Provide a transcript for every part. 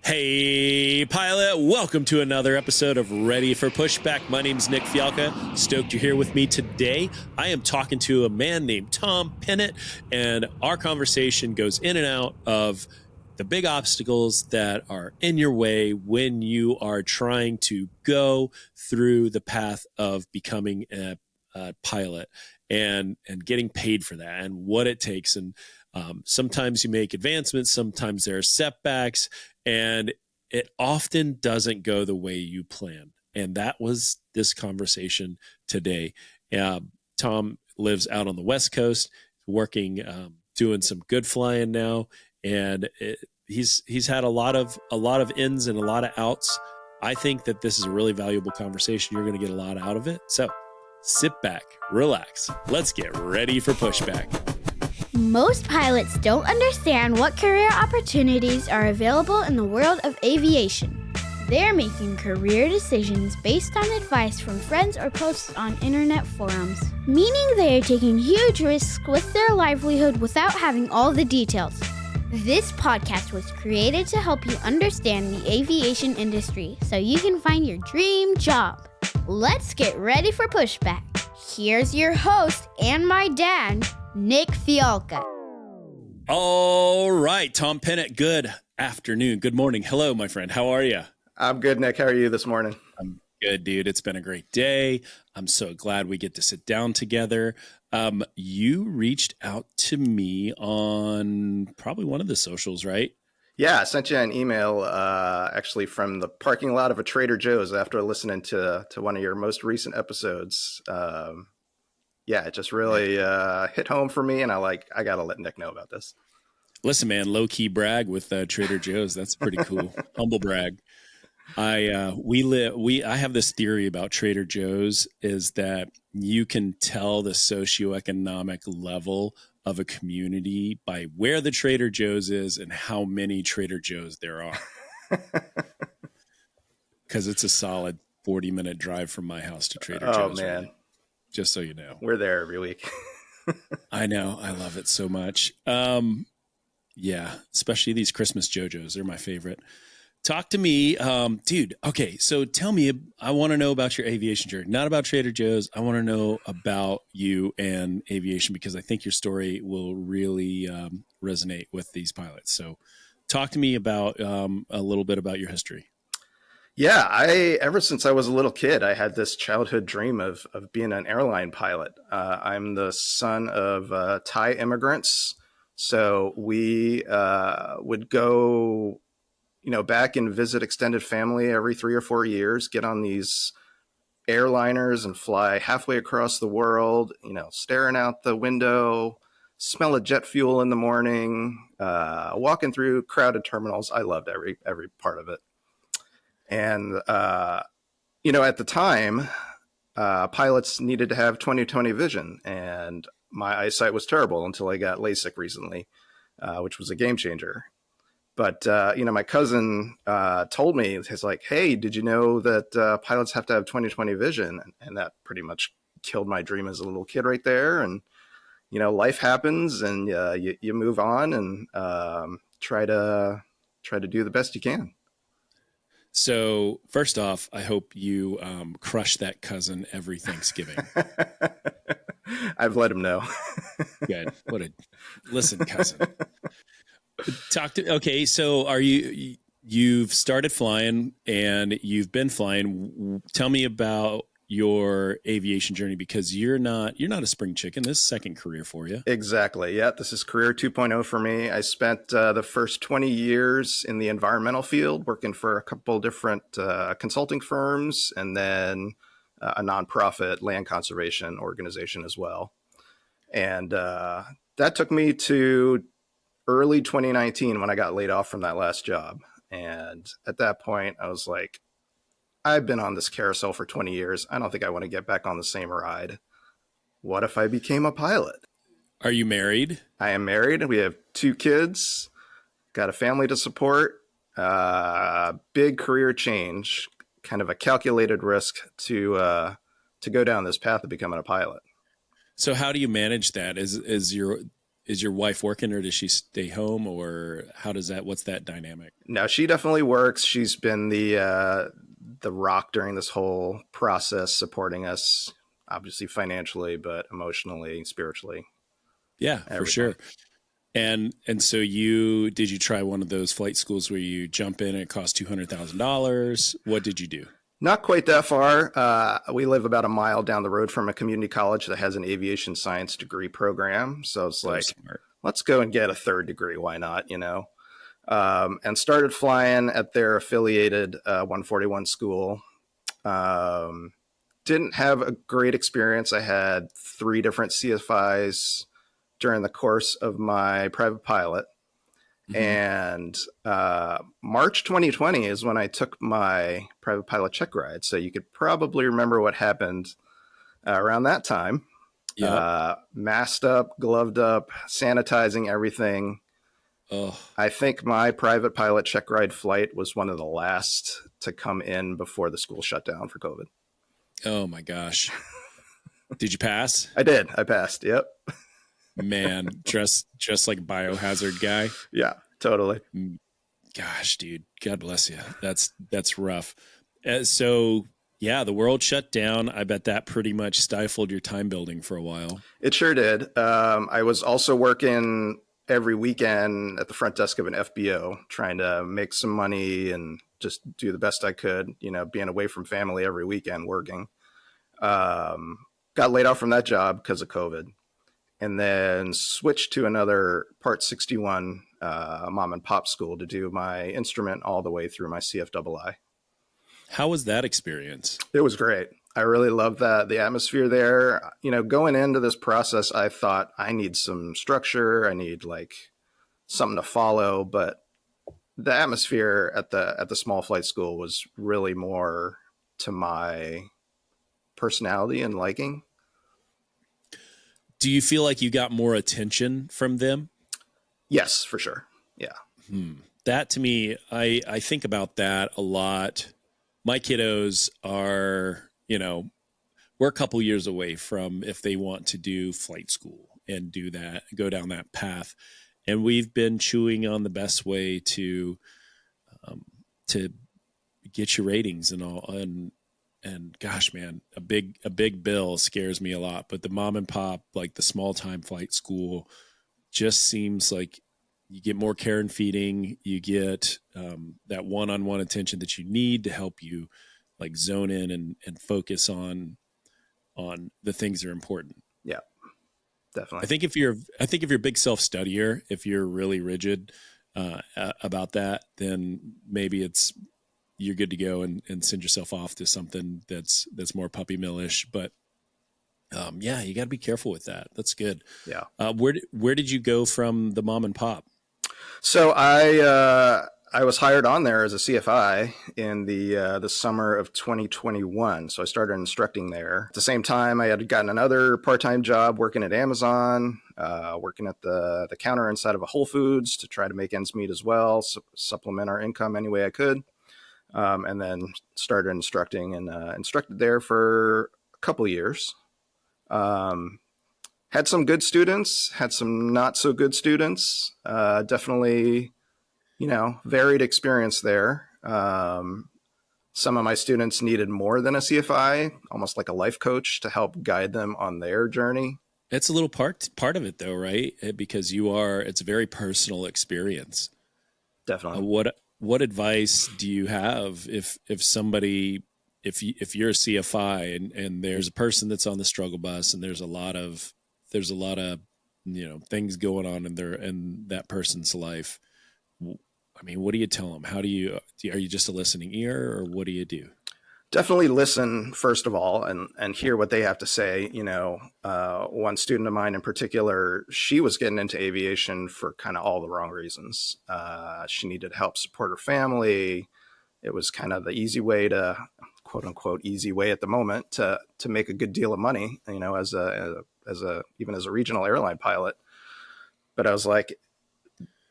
Hey, pilot, welcome to another episode of Ready for Pushback. My name's Nick Fialka. Stoked you're here with me today. I am talking to a man named Tom Pinit, and our conversation goes in and out of the big obstacles that are in your way when you are trying to go through the path of becoming a pilot and getting paid for that and what it takes. And sometimes you make advancements, sometimes there are setbacks, and it often doesn't go the way you plan. And that was this conversation today. Tom lives out on the West Coast, working, doing some good flying now, and he's had a lot of ins and a lot of outs. I think that this is a really valuable conversation. You're going to get a lot out of it. So sit back, relax. Let's get ready for Pushback. Most pilots don't understand what career opportunities are available in the world of aviation. They're making career decisions based on advice from friends or posts on internet forums, meaning they are taking huge risks with their livelihood without having all the details. This podcast was created to help you understand the aviation industry so you can find your dream job. Let's get ready for Pushback. Here's your host and my dad, Nick Fialka. All right, Tom Pinit, good afternoon, good morning. Hello, my friend. How are you? I'm good, Nick. How are you this morning? I'm good, dude. It's been a great day. I'm so glad we get to sit down together. You reached out to me on probably one of the socials, right? Yeah, I sent you an email actually from the parking lot of a Trader Joe's after listening to one of your most recent episodes. Yeah, it just really hit home for me, and I got to let Nick know about this. Listen, man, low key brag with Trader Joe's. That's pretty cool. Humble brag. I have this theory about Trader Joe's is that you can tell the socioeconomic level of a community by where the Trader Joe's is and how many Trader Joe's there are. Because it's a solid 40-minute drive from my house to Trader Joe's. Oh, man. Right? Just so you know. We're there every week. I know. I love it so much. Yeah, especially these Christmas JoJo's. They're my favorite. Talk to me, dude. Okay, so tell me, I want to know about your aviation journey, not about Trader Joe's. I want to know about you and aviation because I think your story will really resonate with these pilots. So talk to me about a little bit about your history. Yeah, ever since I was a little kid, I had this childhood dream of being an airline pilot. I'm the son of Thai immigrants, so we would go, back and visit extended family every 3 or 4 years, get on these airliners and fly halfway across the world, staring out the window, smell of jet fuel in the morning, walking through crowded terminals. I loved every part of it. And, at the time, pilots needed to have 20/20 vision, and my eyesight was terrible until I got LASIK recently, which was a game changer. But, my cousin told me, he's like, hey, did you know that pilots have to have 20/20 vision? And that pretty much killed my dream as a little kid right there. And, life happens and you move on and try to do the best you can. So first off, I hope you crush that cousin every Thanksgiving. I've let him know. Good. Listen, cousin. Okay. So you've started flying and you've been flying. Tell me about your aviation journey because you're not a spring chicken. This is second career for you. Exactly. Yeah. This is career 2.0 for me. I spent the first 20 years in the environmental field, working for a couple different consulting firms and then a nonprofit land conservation organization as well. And that took me to early 2019 when I got laid off from that last job. And at that point, I was like, I've been on this carousel for 20 years. I don't think I want to get back on the same ride. What if I became a pilot? Are you married? I am married. We have 2 kids, got a family to support, big career change, kind of a calculated risk to go down this path of becoming a pilot. So how do you manage that? is your wife working, or does she stay home, or what's that dynamic? No, she definitely works. She's been the rock during this whole process, supporting us, obviously financially, but emotionally, spiritually, Yeah, for everything. sure. And so did you try one of those flight schools where you jump in and it costs $200,000? What did you do? Not quite that far. We live about a mile down the road from a community college that has an aviation science degree program. So it's like, Smart. let's go and get a third degree. Why not? And started flying at their affiliated 141 school. Didn't have a great experience. I had 3 different CFIs during the course of my private pilot. Mm-hmm. And March 2020 is when I took my private pilot check ride. So you could probably remember what happened around that time. Yep. Masked up, gloved up, sanitizing everything. Oh, I think my private pilot check ride flight was one of the last to come in before the school shut down for COVID. oh my gosh. Did you pass? I did. I passed. Yep. Man, just like biohazard guy. Yeah, totally. Gosh, dude, God bless you. That's rough. So yeah, the world shut down. I bet that pretty much stifled your time building for a while. It sure did. I was also working every weekend at the front desk of an FBO, trying to make some money and just do the best I could, being away from family every weekend working. Got laid off from that job because of COVID, and then switched to another Part 61 mom and pop school to do my instrument all the way through my CFII. How was that experience? It was great. I really loved the atmosphere there. Going into this process, I thought I need some structure. I need like something to follow, but the atmosphere at the small flight school was really more to my personality and liking. Do you feel like you got more attention from them? Yes, for sure. Yeah. That to me, I think about that a lot. My kiddos are, we're a couple years away from if they want to do flight school and do that, go down that path. And we've been chewing on the best way to get your ratings and all. And gosh, man, a big bill scares me a lot. But the mom and pop, like the small time flight school, just seems like you get more care and feeding. You get that one-on-one attention that you need to help you like zone in and focus on the things that are important. Yeah, definitely. I think if you're a big self-studier, if you're really rigid about that, then maybe you're good to go and send yourself off to something that's more puppy mill-ish. But yeah, you got to be careful with that. That's good. Yeah. Where did you go from the mom and pop? So I was hired on there as a CFI in the summer of 2021. So I started instructing there. At the same time, I had gotten another part-time job working at Amazon, working at the counter inside of a Whole Foods to try to make ends meet as well, supplement our income any way I could. And then started instructing and instructed there for a couple years. Had some good students, had some not so good students. Definitely, varied experience there. Some of my students needed more than a CFI, almost like a life coach to help guide them on their journey. It's a little part of it though, right? Because it's a very personal experience. Definitely. What advice do you have if somebody, if you're a CFI and there's a person that's on the struggle bus and there's a lot of things going on in that person's life? I mean, what do you tell them? Are you just a listening ear, or what do you do? Definitely listen, first of all, and hear what they have to say. One student of mine in particular, she was getting into aviation for kind of all the wrong reasons. She needed help support her family. It was kind of the easy way to, quote unquote, easy way at the moment to make a good deal of money, as even as a regional airline pilot. But I was like,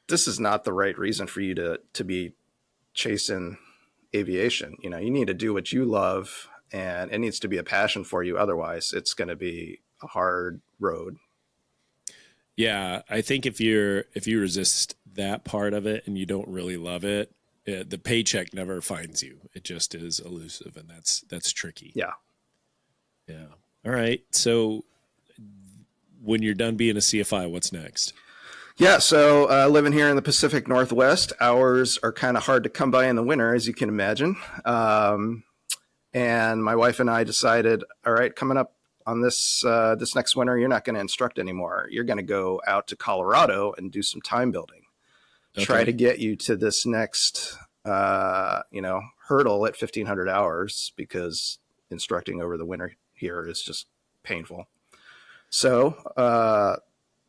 this is not the right reason for you to be chasing aviation. You need to do what you love, and it needs to be a passion for you. Otherwise, it's going to be a hard road. Yeah, I think if you resist that part of it and you don't really love it, the paycheck never finds you. It just is elusive, and that's tricky. Yeah. Yeah. All right. So when you're done being a CFI, what's next? Yeah, so living here in the Pacific Northwest, hours are kind of hard to come by in the winter, as you can imagine. And my wife and I decided, all right, coming up on this next winter, you're not going to instruct anymore. You're going to go out to Colorado and do some time building. Okay. Try to get you to this next, hurdle at 1,500 hours, because instructing over the winter here is just painful. So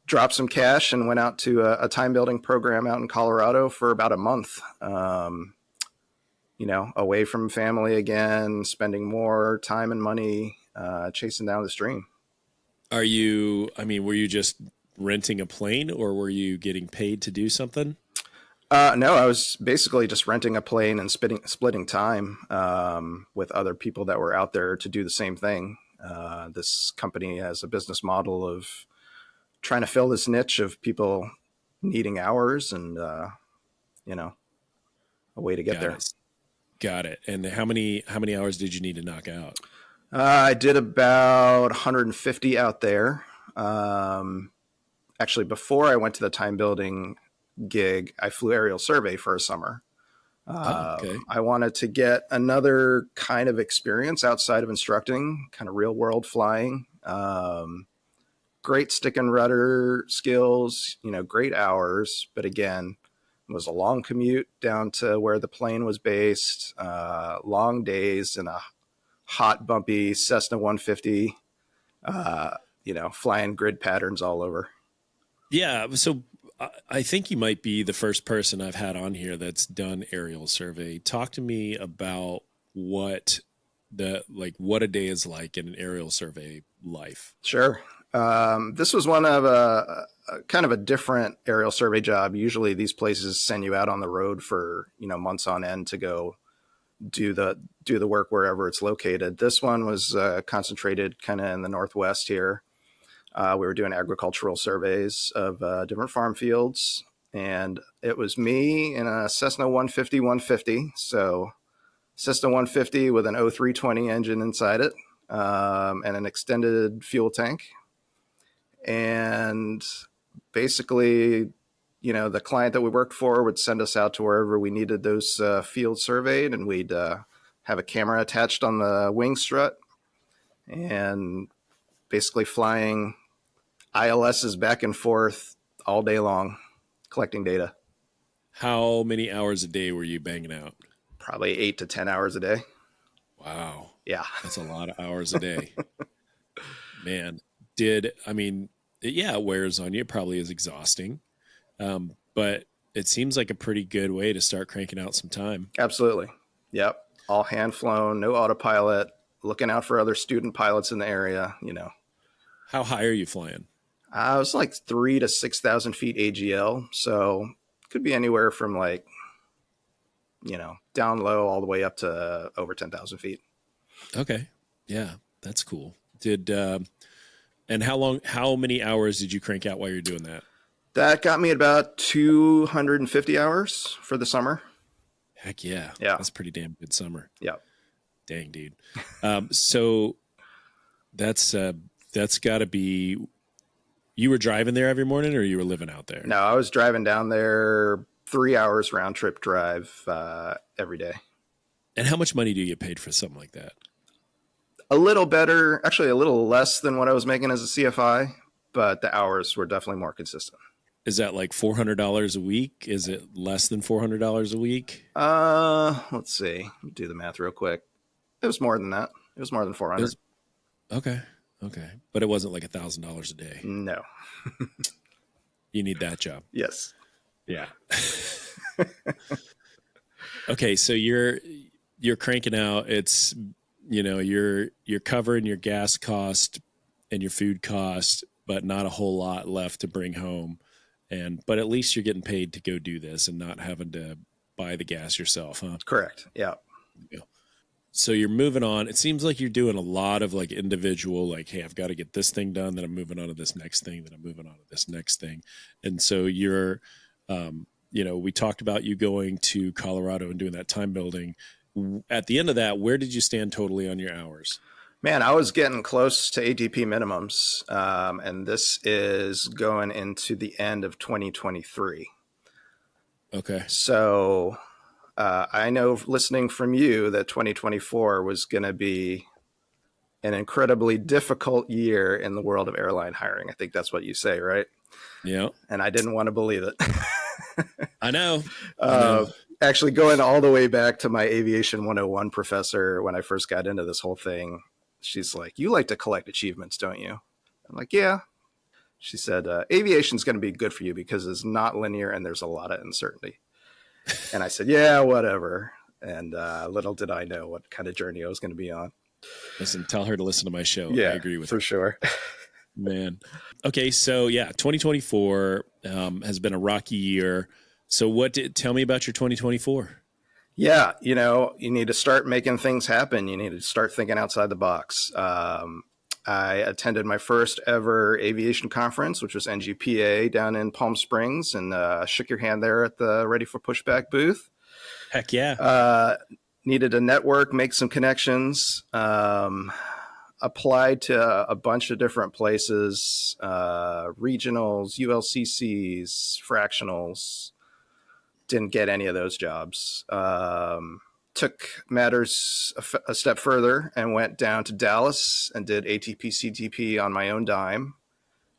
dropped some cash and went out to a time building program out in Colorado for about a month. Away from family again, spending more time and money, chasing down this dream. Were you just renting a plane, or were you getting paid to do something? No, I was basically just renting a plane and splitting time with other people that were out there to do the same thing. This company has a business model of trying to fill this niche of people needing hours and, a way to get there. Got it. And how many hours did you need to knock out? I did about 150 out there. Actually, before I went to the time building gig, I flew aerial survey for a summer. Okay. I wanted to get another kind of experience outside of instructing, kind of real world flying. Great stick and rudder skills, great hours. But again, it was a long commute down to where the plane was based, long days in a hot, bumpy Cessna 150, flying grid patterns all over. Yeah. So I think you might be the first person I've had on here that's done aerial survey. Talk to me about what a day is like in an aerial survey life. Sure. This was one of a kind of a different aerial survey job. Usually these places send you out on the road for, months on end to go do the work wherever it's located. This one was concentrated kind of in the Northwest here. We were doing agricultural surveys of different farm fields, and it was me in a Cessna 150. So Cessna 150 with an 0320 engine inside it, and an extended fuel tank. And basically, the client that we worked for would send us out to wherever we needed those fields surveyed, and we'd have a camera attached on the wing strut and basically flying ILSs back and forth all day long, collecting data. How many hours a day were you banging out? Probably 8 to 10 hours a day. Wow. Yeah. That's a lot of hours a day. Man, it wears on you. It probably is exhausting. But it seems like a pretty good way to start cranking out some time. Absolutely. Yep. All hand flown, no autopilot, looking out for other student pilots in the area, How high are you flying? I was like 3,000 to 6,000 feet AGL. So could be anywhere from down low all the way up to over 10,000 feet. Okay. Yeah, that's cool. And how many hours did you crank out while you're doing that? That got me about 250 hours for the summer. Heck yeah. Yeah. That's pretty damn good summer. Yeah. Dang, dude. So that's got to be, you were driving there every morning, or you were living out there? No, I was driving down there 3 hours round trip drive every day. And how much money do you get paid for something like that? A little better, actually a little less than what I was making as a CFI, but the hours were definitely more consistent. Is that like $400 a week? Is it less than $400 a week? Let's see. Do the math real quick. It was more than that. It was more than 400. Okay. But it wasn't like $1,000 a day. No. You need that job. Yes. Yeah. Okay, so you're cranking out. It's you're covering your gas cost and your food cost, but not a whole lot left to bring home. But at least you're getting paid to go do this and not having to buy the gas yourself, huh? Correct. Yeah. so you're moving on. It seems like you're doing a lot of like individual, like, hey, I've got to get this thing done, then I'm moving on to this next thing, then I'm moving on to this next thing. And so you're, we talked about you going to Colorado and doing that time building. At the end of that, where did you stand totally on your hours? Man, I was getting close to ATP minimums, and this is going into the end of 2023. Okay. So I know, listening from you, that 2024 was going to be an incredibly difficult year in the world of airline hiring. I think that's what you say, right? Yeah. And I didn't want to believe it. I know. Actually, going all the way back to my Aviation 101 professor when I first got into this whole thing, she's like, "You like to collect achievements, don't you?" I'm like, "Yeah." She said, "Aviation's going to be good for you because it's not linear and there's a lot of uncertainty." And I said, "Yeah, whatever." And little did I know what kind of journey I was going to be on. Listen, tell her to listen to my show. Yeah, I agree with for sure. Man. Okay. So yeah, 2024 has been a rocky year. So tell me about your 2024. Yeah, you need to start making things happen. You need to start thinking outside the box. I attended my first ever aviation conference, which was NGPA down in Palm Springs, and shook your hand there at the Ready for Pushback booth. Heck yeah. Needed a network, make some connections. Applied to a bunch of different places, regionals, ULCCs, fractionals. Didn't get any of those jobs. Took matters a step further and went down to Dallas and did ATP-CTP on my own dime.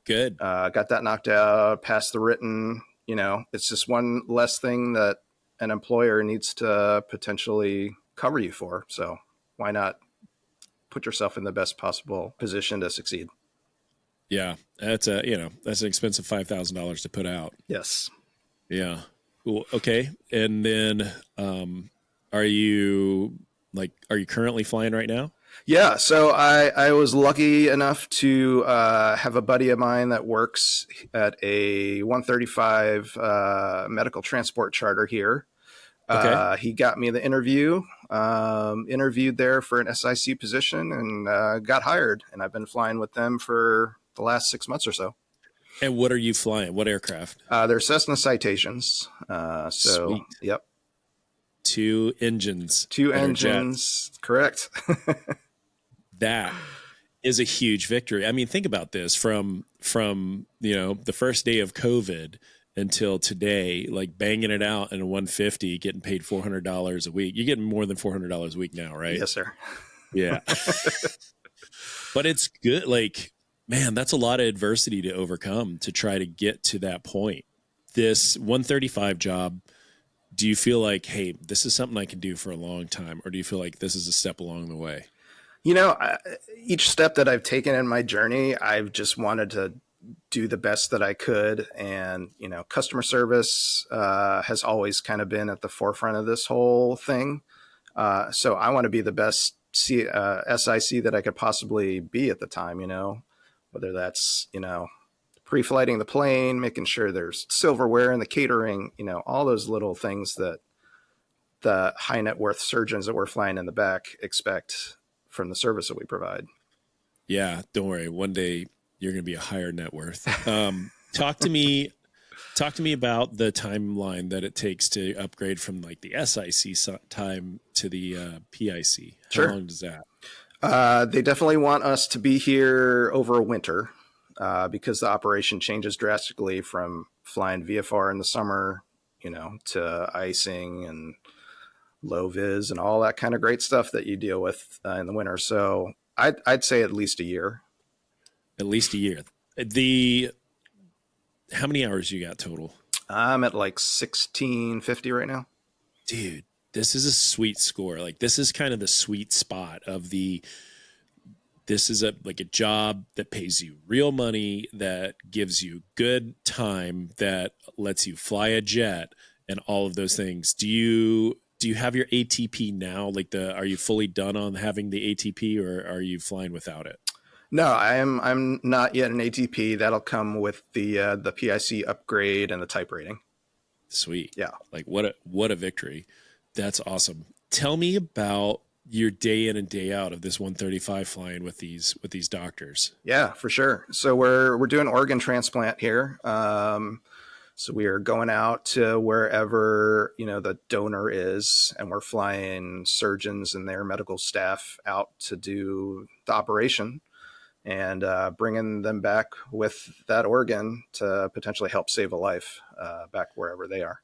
Good. Got that knocked out, passed the written. It's just one less thing that an employer needs to potentially cover you for. So why not put yourself in the best possible position to succeed? Yeah. That's an expensive $5,000 to put out. Yes. Yeah. Cool. Okay. And then, are you currently flying right now? Yeah. So I was lucky enough to have a buddy of mine that works at a 135 medical transport charter here. Okay. He got me the interview, interviewed there for an SIC position, and got hired. And I've been flying with them for the last 6 months or so. And what are you flying? What aircraft? They're Cessna Citations. Sweet. Yep. Two engines. Two engines. Correct. That is a huge victory. I mean, think about this from the first day of COVID until today, like banging it out in a 150, getting paid $400 a week. You're getting more than $400 a week now, right? Yes, sir. Yeah. But it's good. Like, man, that's a lot of adversity to overcome to try to get to that point. This 135 job, do you feel like, hey, this is something I can do for a long time? Or do you feel like this is a step along the way? Each step that I've taken in my journey, I've just wanted to do the best that I could. And, customer service has always kind of been at the forefront of this whole thing. So I want to be the best SIC that I could possibly be at the time, whether that's, pre-flighting the plane, making sure there's silverware in the catering, all those little things that the high net worth surgeons that we're flying in the back expect from the service that we provide. Yeah, don't worry. One day you're going to be a higher net worth. Talk to me about the timeline that it takes to upgrade from like the SIC time to the PIC. How Sure. long does that? They definitely want us to be here over a winter because the operation changes drastically from flying VFR in the summer, to icing and low vis and all that kind of great stuff that you deal with in the winter. So I'd say at least a year. At least a year. How many hours you got total? I'm at like 1650 right now. Dude, this is a sweet score. Like, this is kind of the sweet spot of this is a job that pays you real money, that gives you good time, that lets you fly a jet and all of those things. Do you have your ATP now? Are you fully done on having the ATP, or are you flying without it? No, I'm not yet an ATP. That'll come with the PIC upgrade and the type rating. Sweet. Yeah. Like, what a victory. That's awesome. Tell me about your day in and day out of this 135 flying with these doctors. Yeah, for sure. So we're doing organ transplant here. So we are going out to wherever, the donor is, and we're flying surgeons and their medical staff out to do the operation and bringing them back with that organ to potentially help save a life back wherever they are.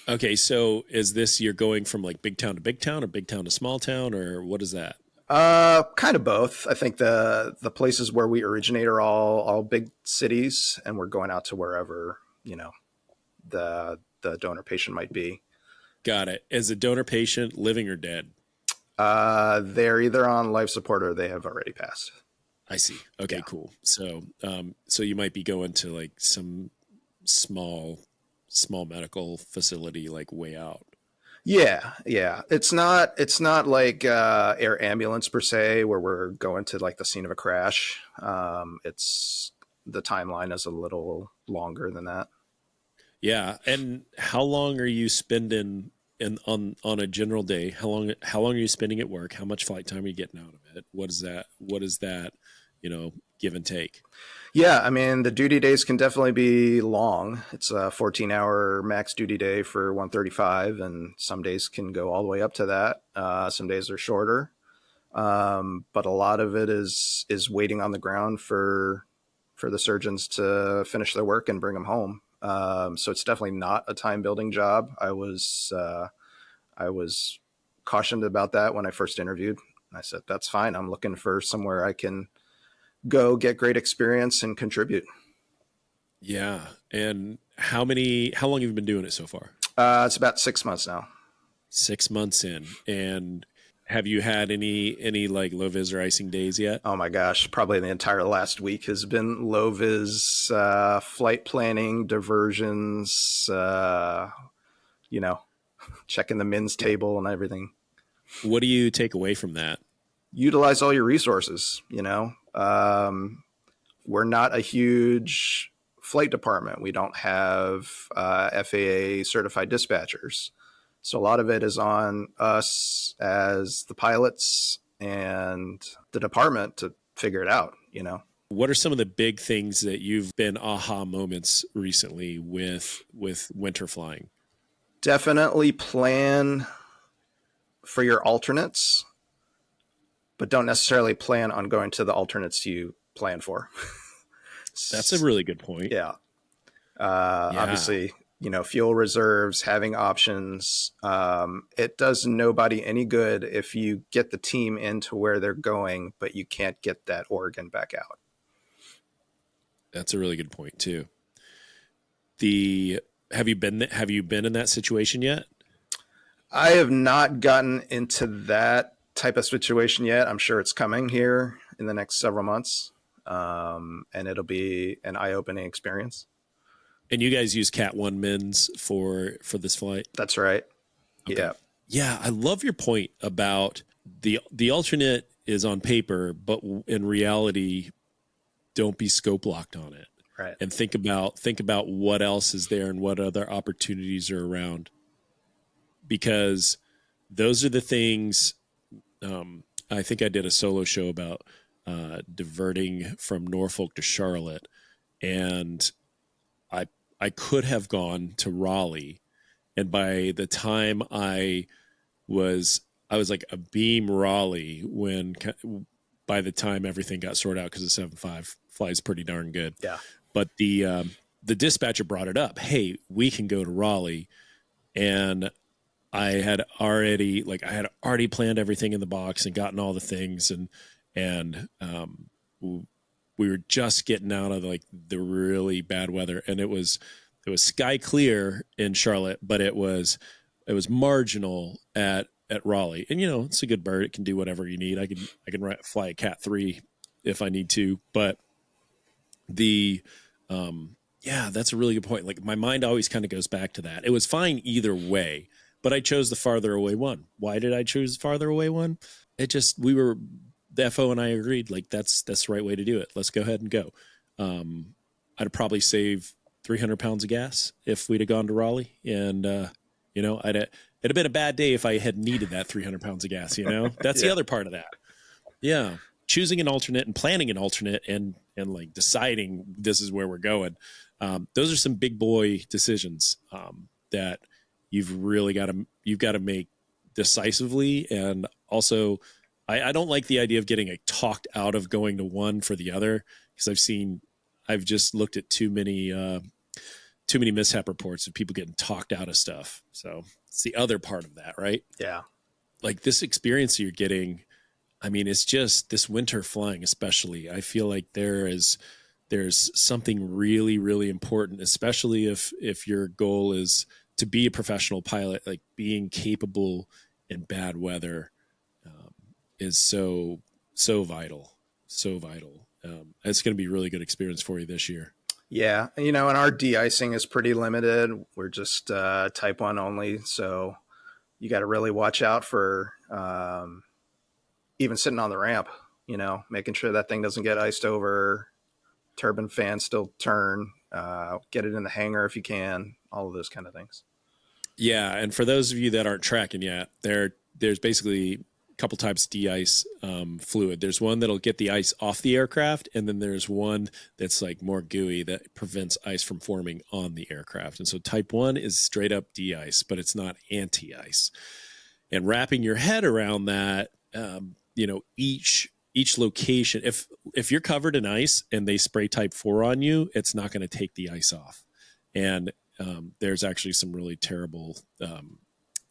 Okay, so is this you're going from like big town to big town or big town to small town, or what is that? Kind of both. I think the places where we originate are all big cities, and we're going out to wherever, the donor patient might be. Got it. Is a donor patient living or dead? They're either on life support or they have already passed. I see. Okay, Yeah. cool. So, so you might be going to like some small medical facility, like way out. Yeah. It's not like air ambulance per se, where we're going to like the scene of a crash. It's the timeline is a little longer than that. Yeah. And how long are you spending on a general day? How long are you spending at work? How much flight time are you getting out of it? What is that, give and take? Yeah, I mean, the duty days can definitely be long. It's a 14-hour max duty day for 135, and some days can go all the way up to that. Some days are shorter, but a lot of it is waiting on the ground for the surgeons to finish their work and bring them home. So it's definitely not a time building job. I was cautioned about that when I first interviewed. I said, that's fine. I'm looking for somewhere I can go get great experience and contribute. Yeah. And how long have you been doing it so far? It's about 6 months now. 6 months in. And have you had any like low vis or icing days yet? Oh my gosh, probably the entire last week has been low vis, flight planning, diversions, checking the men's table and everything. What do you take away from that? Utilize all your resources. We're not a huge flight department. We don't have FAA certified dispatchers. So a lot of it is on us as the pilots and the department to figure it out, What are some of the big things that you've been aha moments recently with winter flying? Definitely plan for your alternates, but don't necessarily plan on going to the alternates you plan for. That's a really good point. Yeah. Obviously, fuel reserves, having options. It does nobody any good if you get the team into where they're going, but you can't get that organ back out. That's a really good point too. Have you been in that situation yet? I have not gotten into that type of situation yet. I'm sure it's coming here in the next several months. And it'll be an eye-opening experience. And you guys use Cat 1 mins for this flight? That's right. Okay. Yeah. Yeah, I love your point about the alternate is on paper, but in reality, don't be scope locked on it. Right. And think about what else is there and what other opportunities are around. Because those are the things. I think I did a solo show about diverting from Norfolk to Charlotte, and I could have gone to Raleigh, and by the time I was like a beam Raleigh by the time everything got sorted out, because the 7.5 flies pretty darn good. Yeah. But the dispatcher brought it up. Hey, we can go to Raleigh, and I had already planned everything in the box and gotten all the things, and we were just getting out of like the really bad weather, and it was sky clear in Charlotte, but it was marginal at Raleigh. And it's a good bird; it can do whatever you need. I can fly a Cat 3 if I need to, but that's a really good point. Like my mind always kind of goes back to that. It was fine either way, but I chose the farther away one. Why did I choose the farther away one? The FO and I agreed, like that's the right way to do it. Let's go ahead and go. I'd probably save 300 pounds of gas if we'd have gone to Raleigh, and it'd have been a bad day if I had needed that 300 pounds of gas, That's the other part of that. Yeah. Choosing an alternate and planning an alternate and like deciding this is where we're going. Those are some big boy decisions that you've got to make decisively. And also I don't like the idea of getting talked out of going to one for the other, because I've just looked at too many mishap reports of people getting talked out of stuff. So it's the other part of that, right? Yeah. Like this experience you're getting, I mean, it's just this winter flying, especially. I feel like there's something really, really important, especially if your goal is to be a professional pilot. Like being capable in bad weather is so vital, so vital. It's going to be a really good experience for you this year. Yeah, and our de-icing is pretty limited. We're just type 1 only, so you got to really watch out for even sitting on the ramp, making sure that thing doesn't get iced over, turbine fans still turn, get it in the hangar if you can, all of those kind of things. Yeah, and for those of you that aren't tracking yet, there's basically a couple types of de-ice fluid. There's one that'll get the ice off the aircraft, and then there's one that's like more gooey that prevents ice from forming on the aircraft. And so type 1 is straight up de-ice, but it's not anti-ice. And wrapping your head around that, each location, if you're covered in ice and they spray type 4 on you, it's not going to take the ice off. And there's actually some really terrible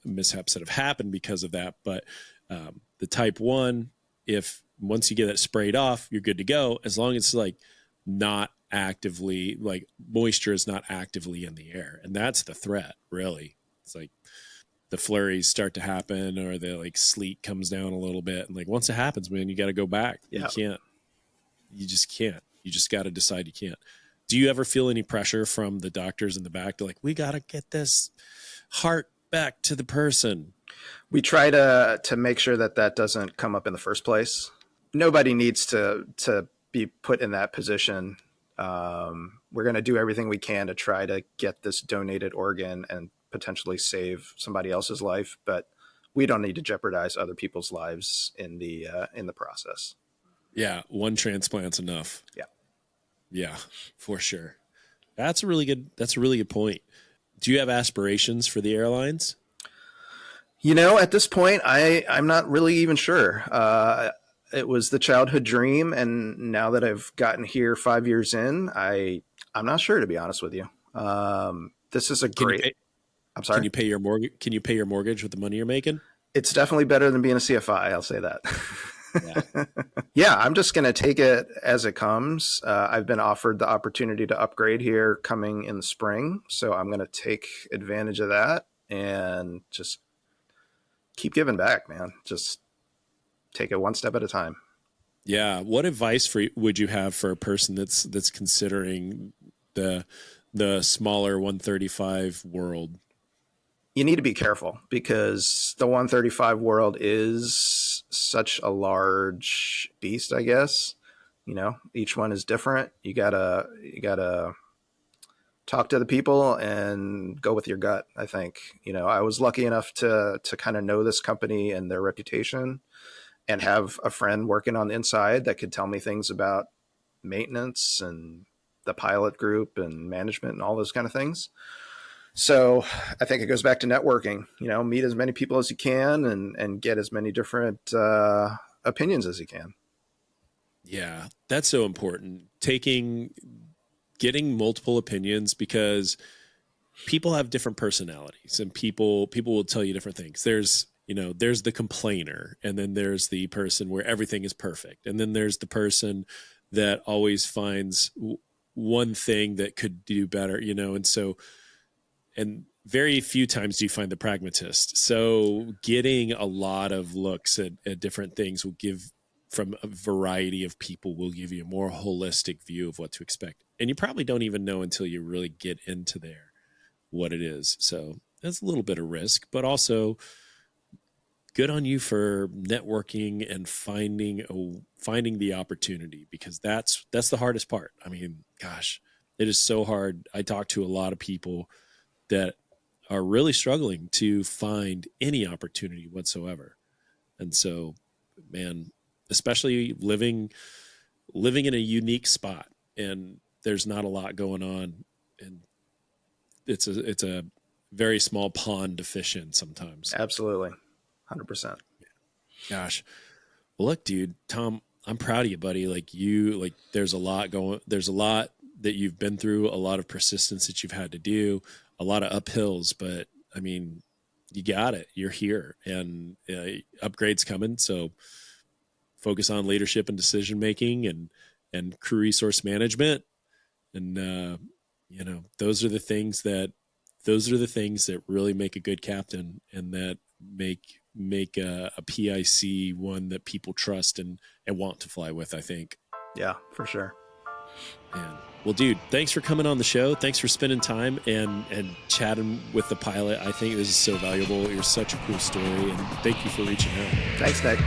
mishaps that have happened because of that. But the type 1, if once you get it sprayed off, you're good to go, as long as it's like not actively, like moisture is not actively in the air. And that's the threat, really. It's like the flurries start to happen, or the like sleet comes down a little bit. And like once it happens, man, you got to go back. Yeah. You just can't. You just got to decide you can't. Do you ever feel any pressure from the doctors in the back to like, we got to get this heart back to the person? We try to make sure that doesn't come up in the first place. Nobody needs to be put in that position. We're going to do everything we can to try to get this donated organ and potentially save somebody else's life, but we don't need to jeopardize other people's lives in the process. Yeah, one transplant's enough. Yeah, for sure. That's a really good point. Do you have aspirations for the airlines? At this point, I'm not really even sure. It was the childhood dream, and now that I've gotten here 5 years in, I'm not sure, to be honest with you. This is a great. I'm sorry. Can you pay your mortgage? Can you pay your mortgage with the money you're making? It's definitely better than being a CFI. I'll say that. Yeah. Yeah, I'm just going to take it as it comes. I've been offered the opportunity to upgrade here coming in the spring, so I'm going to take advantage of that and just keep giving back, man. Just take it one step at a time. Yeah. What advice would you have for a person that's considering the smaller 135 world? You need to be careful because the 135 world is such a large beast, I guess. Each one is different. You gotta talk to the people and go with your gut, I think. I was lucky enough to kind of know this company and their reputation and have a friend working on the inside that could tell me things about maintenance and the pilot group and management and all those kind of things. So I think it goes back to networking, meet as many people as you can and get as many different opinions as you can. Yeah, that's so important. Getting multiple opinions, because people have different personalities and people will tell you different things. There's the complainer, and then there's the person where everything is perfect. And then there's the person that always finds one thing that could do better, and very few times do you find the pragmatist. So getting a lot of looks at different things from a variety of people will give you a more holistic view of what to expect. And you probably don't even know until you really get into there what it is. So that's a little bit of risk, but also good on you for networking and finding the opportunity, because that's the hardest part. I mean, gosh, it is so hard. I talk to a lot of people that are really struggling to find any opportunity whatsoever. And so, man, especially living in a unique spot, and there's not a lot going on, and it's a very small pond to fish in sometimes. Absolutely. 100%. Gosh. Well, look, dude, Tom, I'm proud of you, buddy. There's a lot that you've been through, a lot of persistence that you've had to do, a lot of uphills, but I mean, you got it. You're here, and upgrades coming. So focus on leadership and decision making and crew resource management. And, those are the things that really make a good captain, and that make a PIC one that people trust and want to fly with, I think. Yeah, for sure. Man. Well, dude, thanks for coming on the show. Thanks for spending time and chatting with the pilot. I think this is so valuable. You're such a cool story, and thank you for reaching out. Thanks, Nick.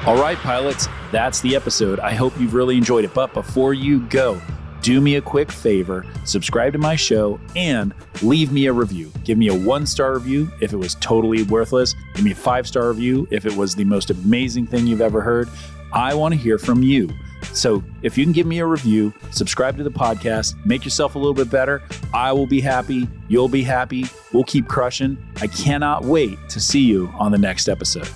All right, pilots, that's the episode. I hope you've really enjoyed it. But before you go, do me a quick favor, subscribe to my show and leave me a review. Give me a 1-star review if it was totally worthless. Give me a 5-star review if it was the most amazing thing you've ever heard. I want to hear from you. So if you can give me a review, subscribe to the podcast, make yourself a little bit better, I will be happy. You'll be happy. We'll keep crushing. I cannot wait to see you on the next episode.